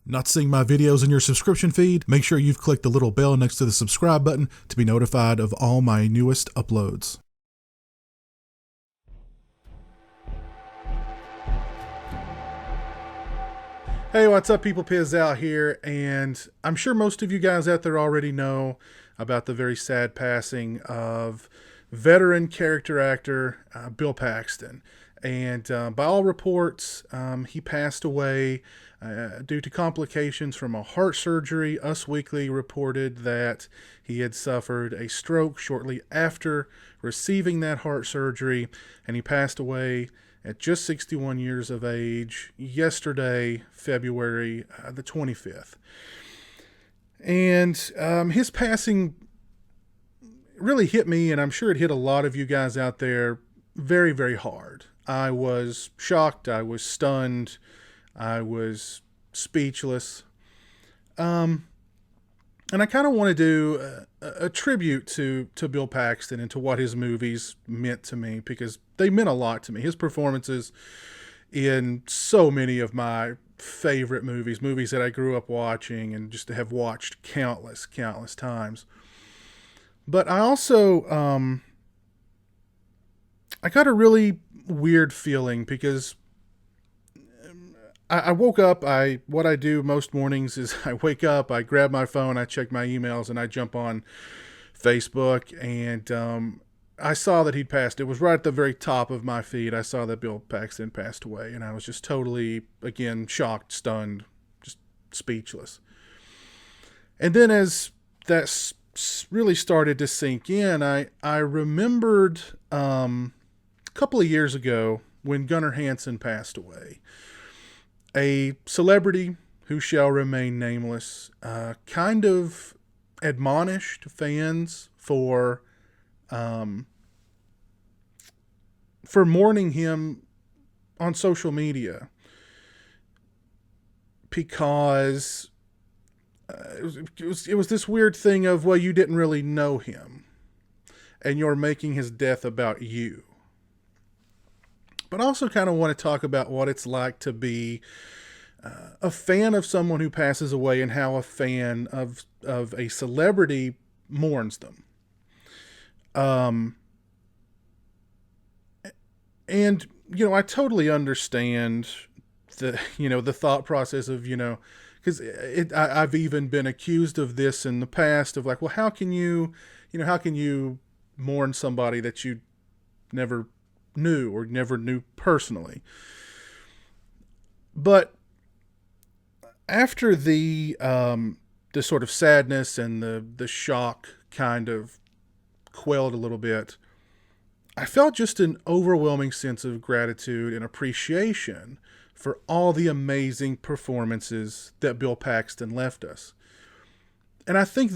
Not seeing my videos in your subscription feed? Make sure you've clicked the little bell next to the subscribe button to be notified of all my newest uploads. Hey, what's up, people? Piz out here, and I'm sure most of you guys out there already know about the very sad passing of veteran character actor Bill Paxton. And by all reports, he passed away due to complications from a heart surgery. Us Weekly reported that he had suffered a stroke shortly after receiving that heart surgery, and he passed away at just 61 years of age yesterday, February the 25th. And his passing really hit me, and I'm sure it hit a lot of you guys out there very, very hard. I was shocked. I was stunned. I was speechless. And I kind of want to do a tribute to Bill Paxton and to what his movies meant to me, because they meant a lot to me. His performances in so many of my favorite movies that I grew up watching and just have watched countless times. But I also, I got a really weird feeling because I woke up. What I do most mornings is I wake up, I grab my phone, I check my emails, and I jump on Facebook, and I saw that he'd passed. It was right at the very top of my feed. I saw that Bill Paxton passed away, and I was just totally, again, shocked, stunned, just speechless. And then as that really started to sink in, I remembered a couple of years ago when Gunnar Hansen passed away. A celebrity who shall remain nameless kind of admonished fans for mourning him on social media, because it was this weird thing of, well, you didn't really know him and you're making his death about you. But I also kind of want to talk about what it's like to be a fan of someone who passes away, and how a fan of a celebrity mourns them. And I totally understand the thought process of, because I've even been accused of this in the past, of like, well, how can you mourn somebody that you never knew or never knew personally? But after the sort of sadness and the shock kind of quelled a little bit, I felt just an overwhelming sense of gratitude and appreciation for all the amazing performances that Bill Paxton left us. And I think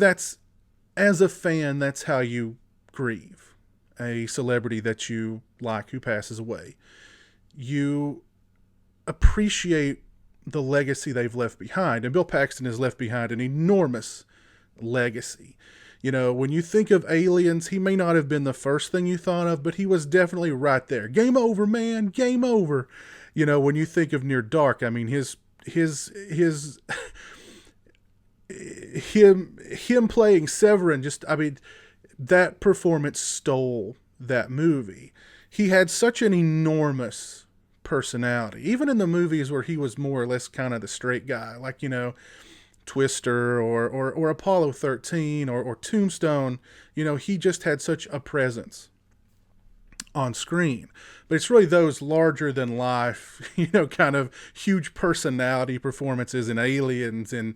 as a fan, that's how you grieve a celebrity that you like who passes away. You appreciate the legacy they've left behind. And Bill Paxton has left behind an enormous legacy. When you think of Aliens, he may not have been the first thing you thought of, but he was definitely right there. Game over, man. Game over. When you think of Near Dark, I mean, him playing Severin, that performance stole that movie. He had such an enormous personality, even in the movies where he was more or less kind of the straight guy, like, Twister or Apollo 13 or Tombstone. He just had such a presence on screen. But it's really those larger than life, kind of huge personality performances in Aliens, in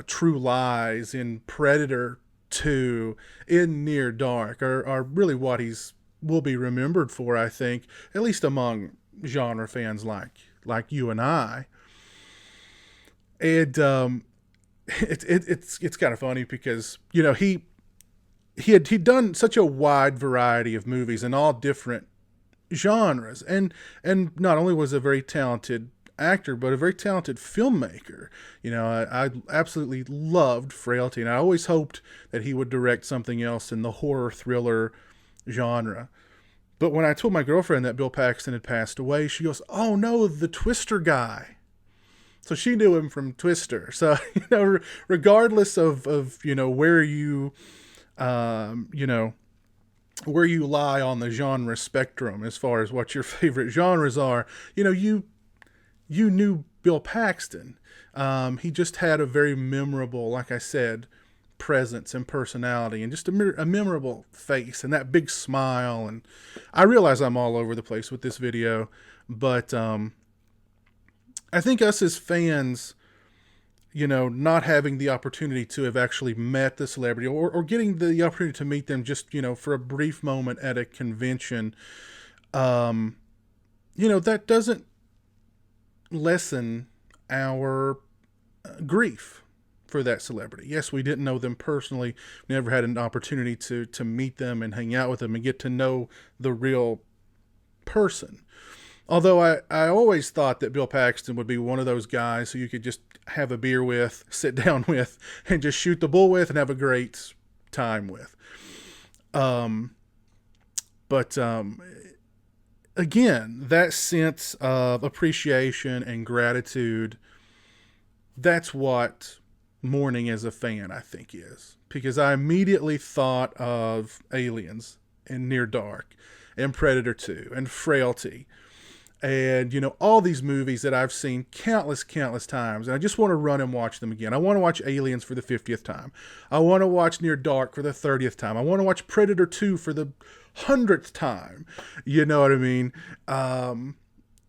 True Lies, in Predator 2, in Near Dark are really what will be remembered for, I think, at least among genre fans like you and I. And it's kind of funny because he'd done such a wide variety of movies in all different genres, and not only was a very talented actor, but a very talented filmmaker. I absolutely loved Frailty, and I always hoped that he would direct something else in the horror thriller genre. But when I told my girlfriend that Bill Paxton had passed away, she goes, "Oh no, the Twister guy." So she knew him from Twister. So, regardless of where you, you know, where you lie on the genre spectrum as far as what your favorite genres are, you knew Bill Paxton. He just had a very memorable, like I said, presence and personality, and just a memorable face and that big smile. And I realize I'm all over the place with this video, but I think us as fans, not having the opportunity to have actually met the celebrity, or getting the opportunity to meet them just, for a brief moment at a convention, that doesn't lessen our grief for that celebrity. Yes, we didn't know them personally. We never had an opportunity to meet them and hang out with them and get to know the real person. Although I always thought that Bill Paxton would be one of those guys who you could just have a beer with, sit down with, and just shoot the bull with and have a great time with. But again, that sense of appreciation and gratitude, that's what Mourning as a fan, I think, is. Because I immediately thought of Aliens and Near Dark and Predator 2 and Frailty. And, all these movies that I've seen countless times. And I just want to run and watch them again. I want to watch Aliens for the 50th time. I want to watch Near Dark for the 30th time. I want to watch Predator 2 for the 100th time. You know what I mean?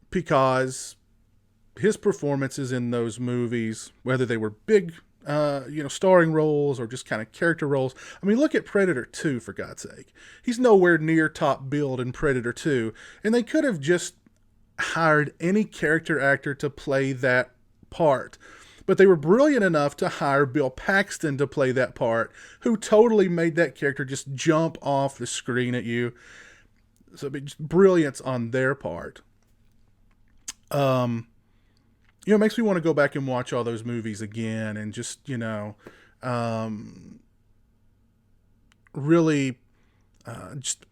Because his performances in those movies, whether they were big, starring roles or just kind of character roles. I mean, look at Predator 2, for God's sake. He's nowhere near top billed in Predator 2. And they could have just hired any character actor to play that part. But they were brilliant enough to hire Bill Paxton to play that part, who totally made that character just jump off the screen at you. So it's brilliance on their part. It makes me want to go back and watch all those movies again and just, really just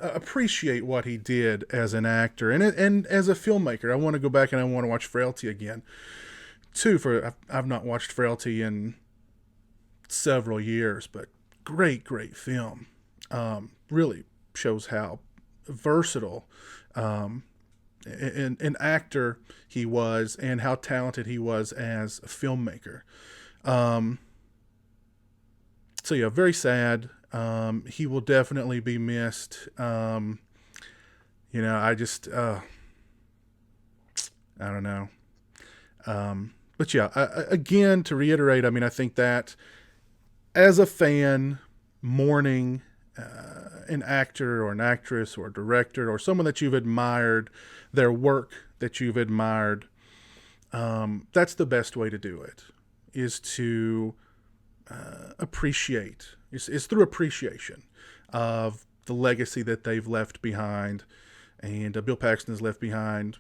appreciate what he did as an actor and as a filmmaker. I want to go back and I want to watch Frailty again too. I've not watched Frailty in several years, but great film. Really shows how versatile an actor he was and how talented he was as a filmmaker. So yeah, very sad. He will definitely be missed. I just, I don't know. But yeah, again, to reiterate, I mean, I think that as a fan, Mourning, an actor or an actress or a director or someone that you've admired, their work that you've admired, that's the best way to do it, is to appreciate. It's through appreciation of the legacy that they've left behind. And Bill Paxton has left behind,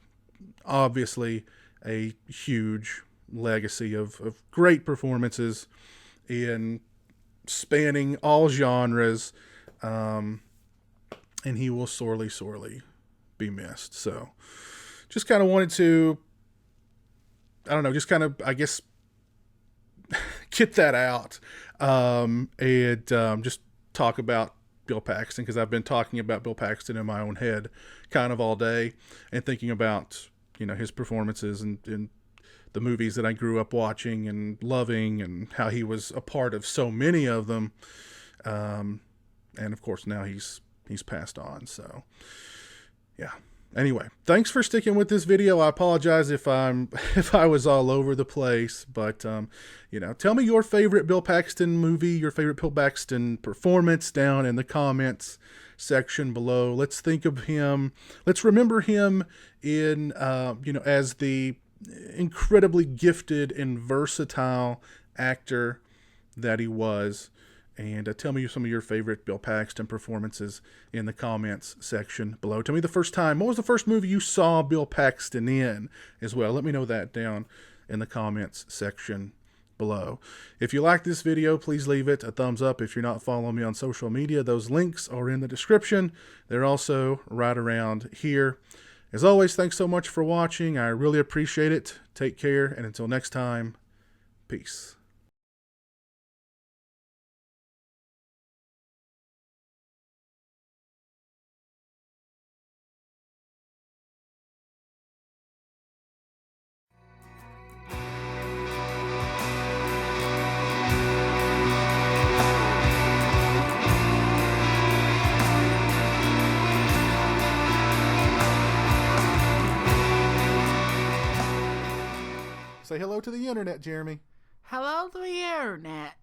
obviously, a huge legacy of great performances in spanning all genres. And he will sorely be missed. So just kind of wanted to, I guess, get that out. And just talk about Bill Paxton, because I've been talking about Bill Paxton in my own head kind of all day and thinking about, his performances and the movies that I grew up watching and loving, and how he was a part of so many of them. And of course now he's passed on. So yeah. Anyway, thanks for sticking with this video. I apologize if I was all over the place, but tell me your favorite Bill Paxton movie, your favorite Bill Paxton performance down in the comments section below. Let's think of him. Let's remember him in as the incredibly gifted and versatile actor that he was. And tell me some of your favorite Bill Paxton performances in the comments section below. Tell me the first time. What was the first movie you saw Bill Paxton in as well? Let me know that down in the comments section below. If you like this video, please leave it a thumbs up. If you're not following me on social media, those links are in the description. They're also right around here. As always, thanks so much for watching. I really appreciate it. Take care, and until next time, peace. Say hello to the internet, Jeremy. Hello to the internet.